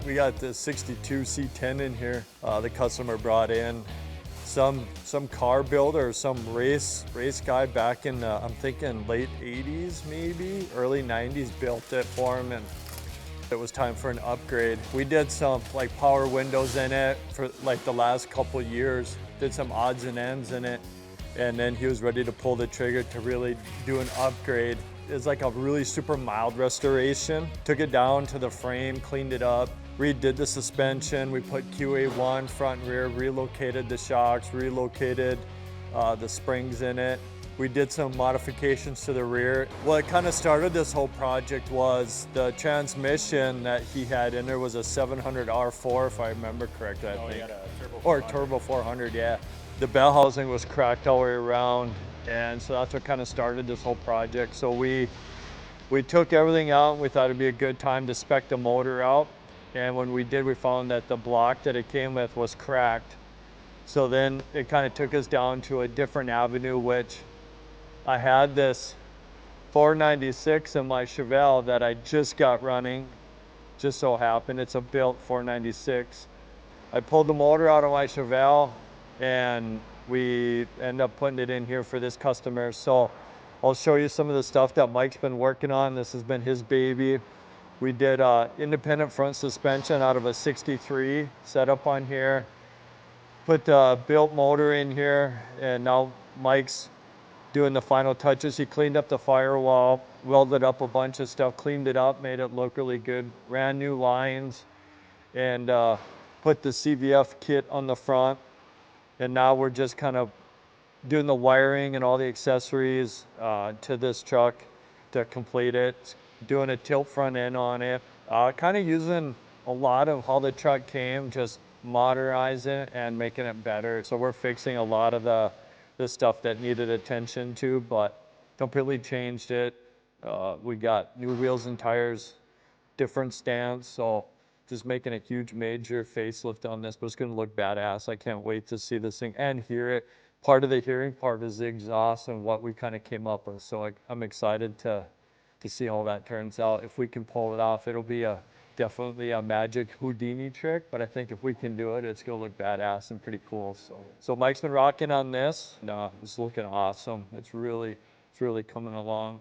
We got the 62 C10 in here. The customer brought in some car builder, some race guy back in I'm thinking late 80s, maybe early 90s, built it for him, and it was time for an upgrade. We did some like power windows in it for like the last couple years, did some odds and ends in it, and then he was ready to pull the trigger to really do an upgrade. It's like a really super mild restoration. Took it down to the frame, cleaned it up, redid the suspension. We put QA1 front and rear, relocated the shocks, relocated the springs in it. We did some modifications to the rear. What kind of started this whole project was the transmission that he had in there was a 700 R4, if I remember correctly, I think. He had a turbo 400. Or turbo 400, yeah. The bell housing was cracked all the way around, and so that's what kind of started this whole project. So we took everything out, and we thought it'd be a good time to spec the motor out. And when we did, we found that the block that it came with was cracked. So then it kind of took us down to a different avenue, which I had this 496 in my Chevelle that I just got running. Just so happened, it's a built 496. I pulled the motor out of my Chevelle and we end up putting it in here for this customer. So I'll show you some of the stuff that Mike's been working on. This has been his baby. We did independent front suspension out of a 63 setup on here. Put the built motor in here, and now Mike's doing the final touches. He cleaned up the firewall, welded up a bunch of stuff, cleaned it up, made it look really good, ran new lines, and put the CVF kit on the front. And now we're just kind of doing the wiring and all the accessories to this truck to complete it. Doing a tilt front end on it. Kind of using a lot of how the truck came, just modernizing it and making it better. So we're fixing a lot of the stuff that needed attention to, but completely changed it. We got new wheels and tires, different stance, so just making a huge major facelift on this, but it's gonna look badass. I can't wait to see this thing and hear it. Part of the hearing part is the exhaust and what we kind of came up with, so I'm excited to see how that turns out. If we can pull it off, it'll be definitely a magic Houdini trick, but I think if we can do it, it's gonna look badass and pretty cool. So Mike's been rocking on this. No, it's looking awesome. It's really coming along.